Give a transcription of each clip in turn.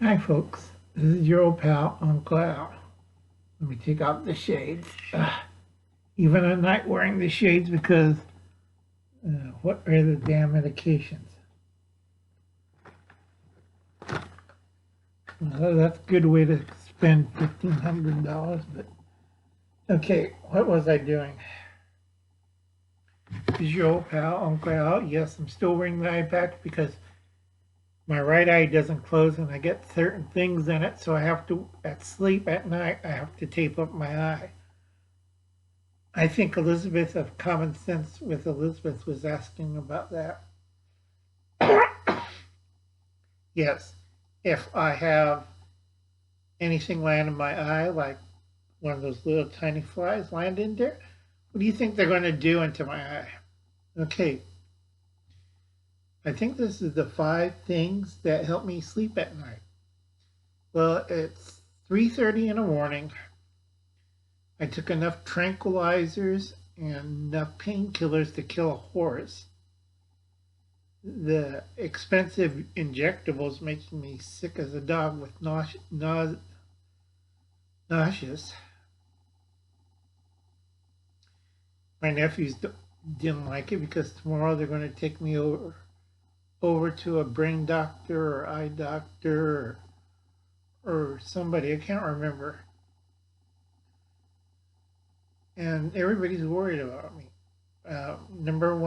Hi folks, this is your old pal Uncle Al. Let me take out the shades. Even at night wearing the shades because what are the damn medications? Well, that's a good way to spend $1,500, but okay, what was I doing? This is your old pal Uncle Al. Yes, I'm still wearing the eye patch because my right eye doesn't close and I get certain things in it, so I have to, at sleep at night, I have to tape up my eye. I think Elizabeth of Common Sense with Elizabeth was asking about that. Yes, if I have anything land in my eye, like one of those little tiny flies land in there, what do you think they're going to do into my eye? Okay, I think this is the 5 things that help me sleep at night. Well, it's 3:30 in the morning. I took enough tranquilizers and enough painkillers to kill a horse. The expensive injectables making me sick as a dog with nauseous. My nephews didn't like it because tomorrow they're going to take me over to a brain doctor or eye doctor or somebody. I can't remember. And everybody's worried about me. Number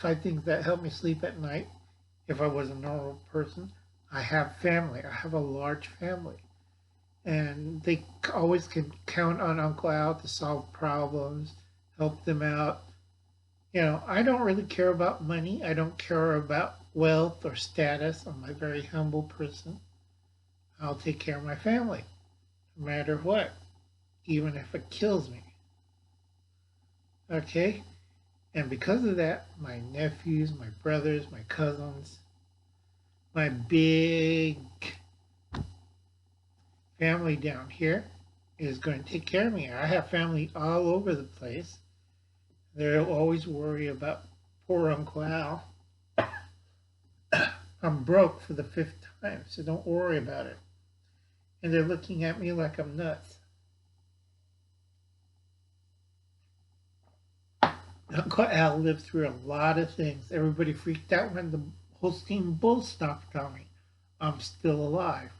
5 things that help me sleep at night. If I was a normal person, I have family. I have a large family, and they always can count on Uncle Al to solve problems, help them out. I don't really care about money. I don't care about wealth or status. I'm a very humble person. I'll take care of my family, no matter what, even if it kills me. Okay? And because of that, my nephews, my brothers, my cousins, my big family down here is going to take care of me. I have family all over the place. They'll always worry about poor Uncle Al. I'm broke for the 5th time, so don't worry about it. And they're looking at me like I'm nuts. Uncle Al lived through a lot of things. Everybody freaked out when the Holstein Bull stopped coming. I'm still alive.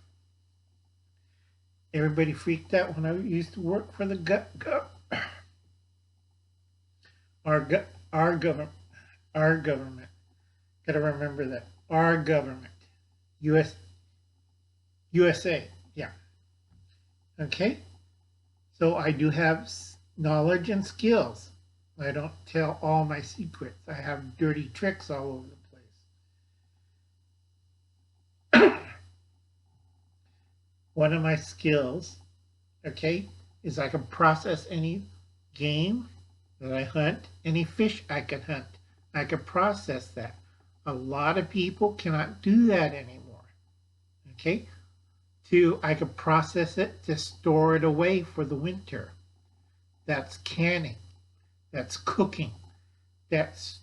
Everybody freaked out when I used to work for the our government. Our government. Gotta remember that. Our government. USA. Yeah. Okay? So I do have knowledge and skills. I don't tell all my secrets. I have dirty tricks all over the place. One of my skills, okay, is I can process any game that I hunt, any fish I can hunt. I can process that. A lot of people cannot do that anymore. Okay? I can process it to store it away for the winter. That's canning. That's cooking. That's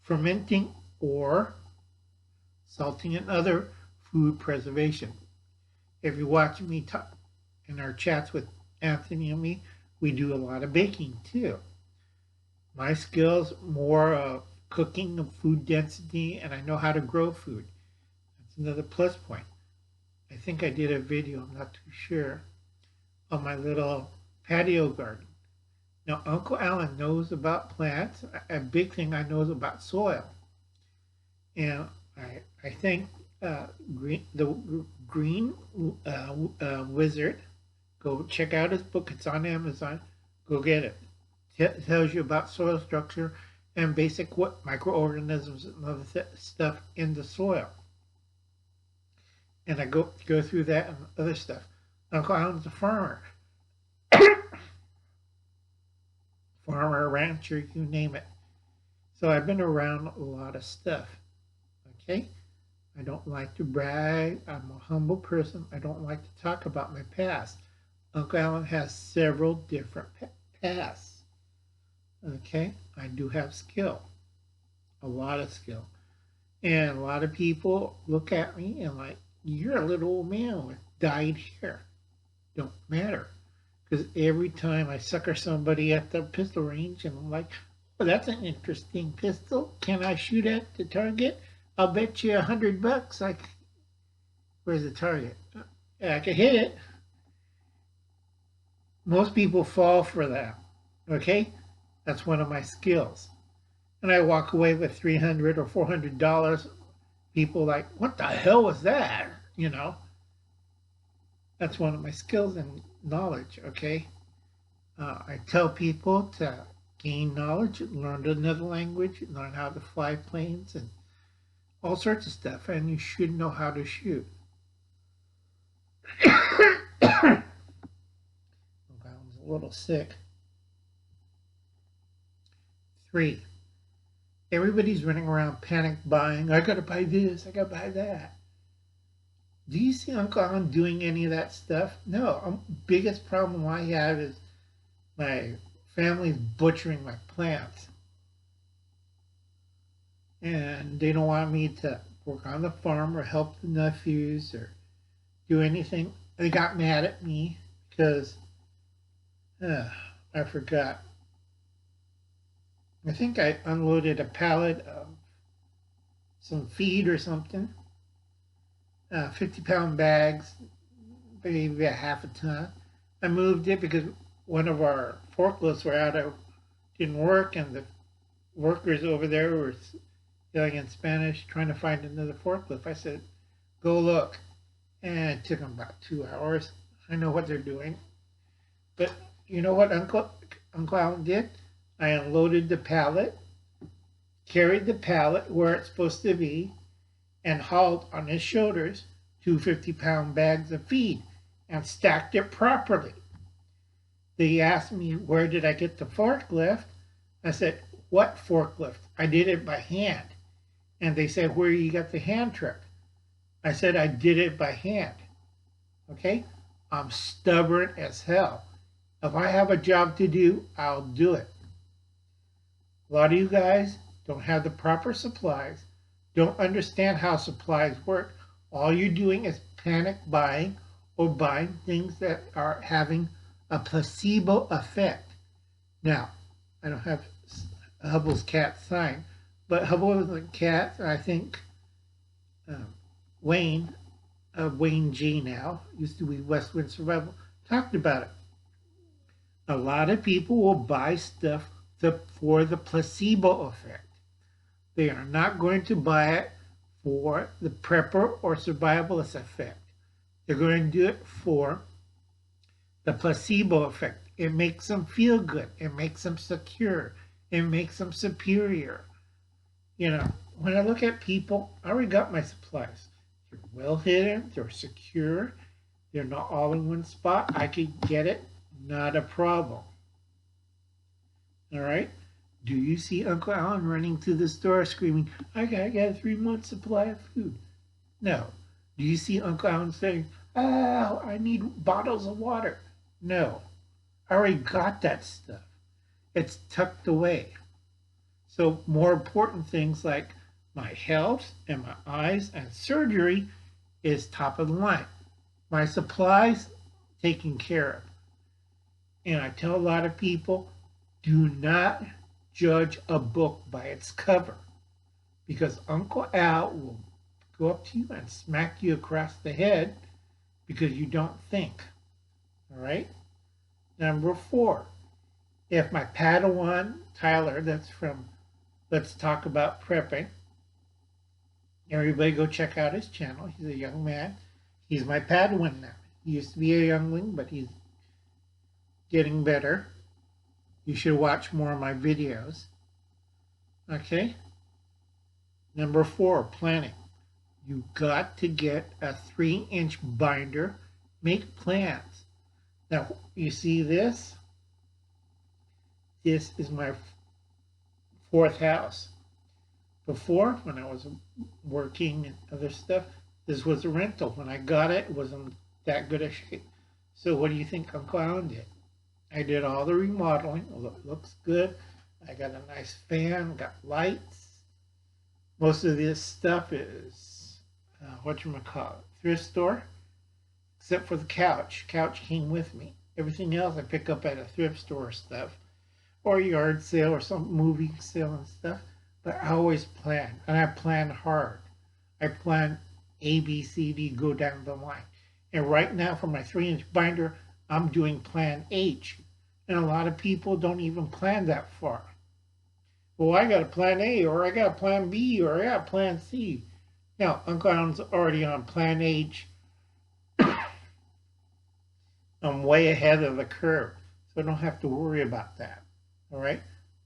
fermenting or salting and other food preservation. If you watch me talk in our chats with Anthony and me, we do a lot of baking too. My skills more of cooking and food density, and I know how to grow food. That's another plus point. I think I did a video, I'm not too sure, on my little patio garden. Now, Uncle Alan knows about plants. A big thing I know is about soil. And I think the Green Wizard, go check out his book. It's on Amazon. Go get it. It tells you about soil structure and basic what microorganisms and other stuff in the soil. And I go through that and other stuff. Uncle Alan's a farmer. Farmer, rancher, you name it. So I've been around a lot of stuff. Okay? I don't like to brag. I'm a humble person. I don't like to talk about my past. Uncle Alan has several different pasts. Okay? I do have skill. A lot of skill. And a lot of people look at me and like, you're a little old man with dyed hair. Don't matter. Because every time I sucker somebody at the pistol range and I'm like, well, that's an interesting pistol. Can I shoot at the target? I'll bet you $100. Where's the target? I can hit it. Most people fall for that. Okay? That's one of my skills. And I walk away with $300 or $400. People like, what the hell was that? You know, that's one of my skills and knowledge. Okay? I tell people to gain knowledge, learn another language, learn how to fly planes, and all sorts of stuff. And you should know how to shoot. I'm a little sick. 3. Everybody's running around panic buying. I gotta buy this, I gotta buy that. Do you see Uncle Alan doing any of that stuff? No. Biggest problem I have is my family's butchering my plants. And they don't want me to work on the farm or help the nephews or do anything. They got mad at me because I forgot. I think I unloaded a pallet of some feed or something. 50-pound bags, maybe a half a ton. I moved it because one of our forklifts were didn't work, and the workers over there were yelling in Spanish, trying to find another forklift. I said, go look. And it took them about 2 hours. I know what they're doing. But you know what Uncle Alan did? I unloaded the pallet, carried the pallet where it's supposed to be, and hauled on his shoulders 2 50-pound bags of feed and stacked it properly. They asked me, where did I get the forklift? I said, what forklift? I did it by hand. And they said, where you got the hand truck? I said, I did it by hand. Okay? I'm stubborn as hell. If I have a job to do, I'll do it. A lot of you guys don't have the proper supplies, don't understand how supplies work. All you're doing is panic buying or buying things that are having a placebo effect. Now, I don't have Hubble's cat sign, but Hubble was a cat, I think Wayne G now, used to be West Wind Survival, talked about it. A lot of people will buy stuff for the placebo effect. They are not going to buy it for the prepper or survivalist effect. They're going to do it for the placebo effect. It makes them feel good. It makes them secure. It makes them superior. You know, when I look at people, I already got my supplies. They're well hidden. They're secure. They're not all in one spot. I could get it. Not a problem. All right? Do you see Uncle Alan running to the store screaming, I got a 3-month supply of food? No. Do you see Uncle Alan saying, oh, I need bottles of water? No. I already got that stuff. It's tucked away. So more important things like my health and my eyes and surgery is top of the line. My supplies, taken care of. And I tell a lot of people, do not judge a book by its cover, because Uncle Al will go up to you and smack you across the head because you don't think. All right? Number 4, if my Padawan, Tyler, that's from Let's Talk About Prepping, everybody go check out his channel. He's a young man. He's my Padawan now. He used to be a youngling, but he's getting better. You should watch more of my videos. Okay? Number 4, planning. You got to get a 3-inch binder. Make plans. Now, you see this? This is my 4th house. Before, when I was working and other stuff, this was a rental. When I got it, it wasn't that good a shape. So what do you think Uncle Alan did? I did all the remodeling. It looks good. I got a nice fan, got lights, Most of this stuff is, whatchamacallit, thrift store, except for the couch. Couch came with me. Everything else I pick up at a thrift store stuff, or yard sale, or some movie sale and stuff. But I always plan, and I plan hard. I plan A, B, C, D, go down the line. And right now, for my 3-inch binder, I'm doing plan H. And a lot of people don't even plan that far. Well, I got a plan A, or I got a plan B, or I got a plan C. Now, Uncle Alan's already on plan H. I'm way ahead of the curve, so I don't have to worry about that. All right?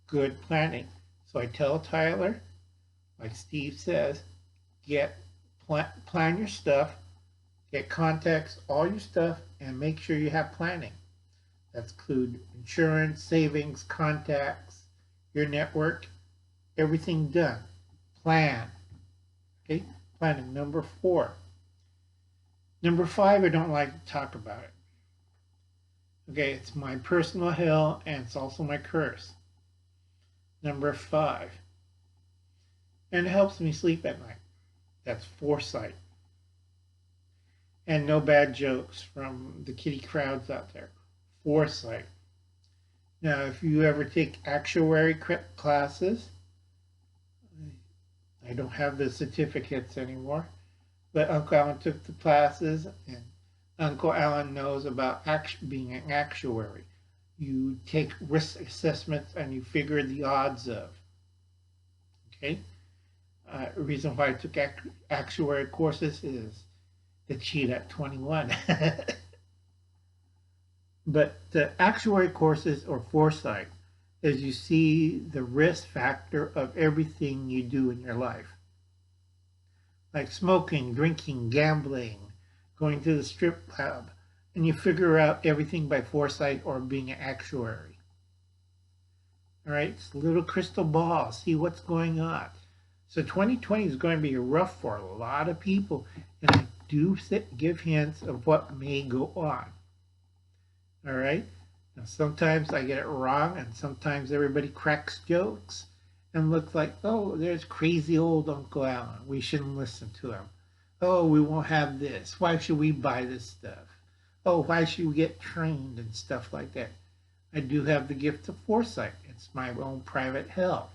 Good planning. So I tell Tyler, like Steve says, plan your stuff, get contacts, all your stuff, and make sure you have planning. That's include insurance, savings, contacts, your network, everything done. Plan. Okay? Planning. Number 4. Number 5, I don't like to talk about it. Okay, it's my personal hell and it's also my curse. Number 5. And it helps me sleep at night. That's foresight. And no bad jokes from the kitty crowds out there. Foresight. Now, if you ever take actuary classes, I don't have the certificates anymore, but Uncle Alan took the classes, and Uncle Alan knows about being an actuary. You take risk assessments and you figure the odds of. Okay? The reason why I took actuary courses is to cheat at 21. But the actuary courses or foresight is you see the risk factor of everything you do in your life. Like smoking, drinking, gambling, going to the strip club, and you figure out everything by foresight or being an actuary. All right, it's a little crystal ball, see what's going on. So 2020 is going to be rough for a lot of people, and I do give hints of what may go on. All right? Now, sometimes I get it wrong, and sometimes everybody cracks jokes and looks like, oh, there's crazy old Uncle Alan. We shouldn't listen to him. Oh, we won't have this. Why should we buy this stuff? Oh, why should we get trained and stuff like that? I do have the gift of foresight. It's my own private hell.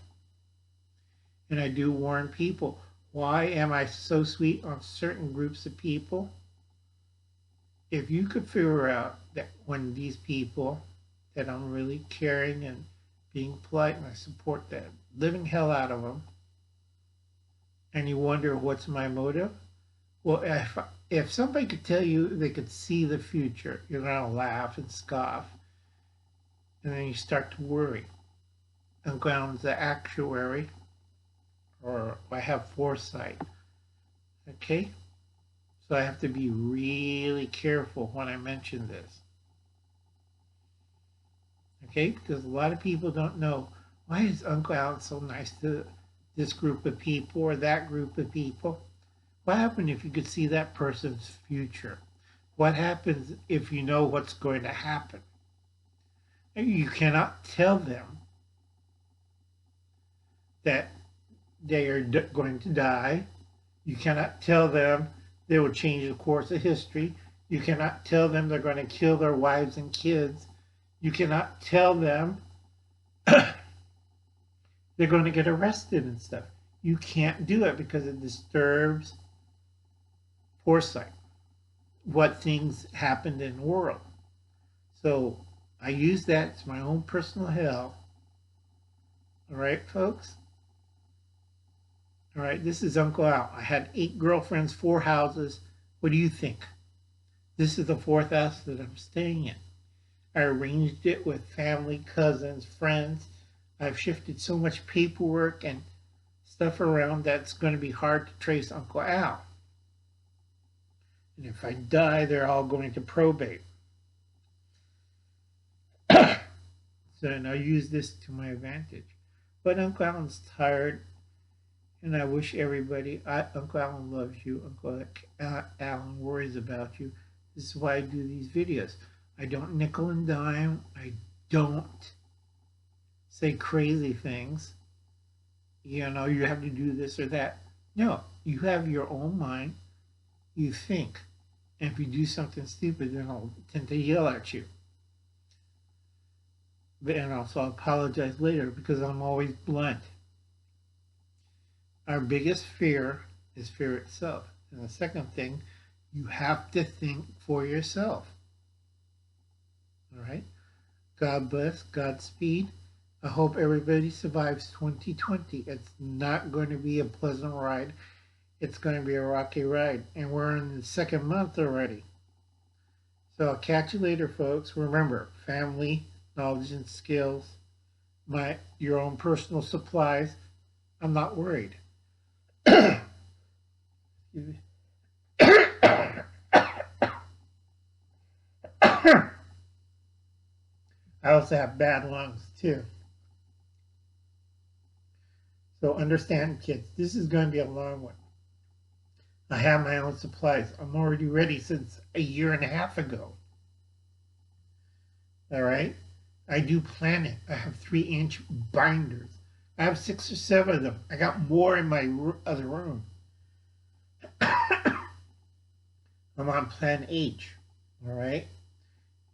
And I do warn people. Why am I so sweet on certain groups of people? If you could figure out that when these people, that I'm really caring and being polite and I support the living hell out of them, and you wonder what's my motive, well, if somebody could tell you they could see the future, you're going to laugh and scoff, and then you start to worry. Uncle Alan's the actuary, or I have foresight. Okay? So I have to be really careful when I mention this. Okay? Because a lot of people don't know, why is Uncle Alan so nice to this group of people or that group of people? What happens if you could see that person's future? What happens if you know what's going to happen? You cannot tell them that they are going to die. You cannot tell them they will change the course of history. You cannot tell them they're going to kill their wives and kids. You cannot tell them they're going to get arrested and stuff. You can't do it because it disturbs foresight, what things happened in the world. So I use that as my own personal hell. All right, folks? All right, this is Uncle Al. I had 8 girlfriends, 4 houses. What do you think? This is the 4th house that I'm staying in. I arranged it with family, cousins, friends. I've shifted so much paperwork and stuff around that's going to be hard to trace Uncle Al. And if I die, they're all going to probate. So then I'll use this to my advantage. But Uncle Alan's tired, and I wish everybody, Uncle Alan loves you, Uncle Alan worries about you. This is why I do these videos. I don't nickel and dime. I don't say crazy things. you know, you have to do this or that. No, you have your own mind. You think. And if you do something stupid, then I'll tend to yell at you. And also apologize later because I'm always blunt. Our biggest fear is fear itself. And the second thing, you have to think for yourself. All right? God bless, Godspeed. I hope everybody survives 2020. It's not going to be a pleasant ride. It's going to be a rocky ride. And we're in the second month already. So I'll catch you later, folks. Remember, family, knowledge and skills, your own personal supplies. I'm not worried. I also have bad lungs too. So understand, kids, this is going to be a long one. I have my own supplies. I'm already ready since a year and a half ago. All right? I do plan it. I have 3-inch binders. I have 6 or 7 of them. I got more in my other room. I'm on plan H. All right?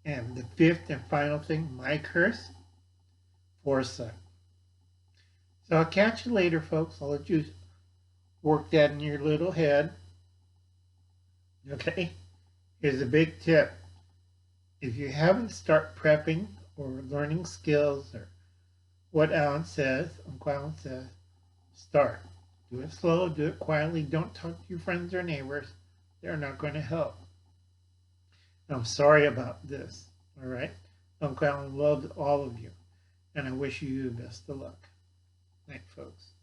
And the fifth and final thing, my curse, Foresight. So I'll catch you later, folks. I'll let you work that in your little head. Okay? Here's a big tip. If you haven't started prepping or learning skills or what Uncle Alan says, start. Do it slow, do it quietly. Don't talk to your friends or neighbors. They're not going to help. I'm sorry about this, all right? Uncle Alan loves all of you, and I wish you the best of luck. Night, folks.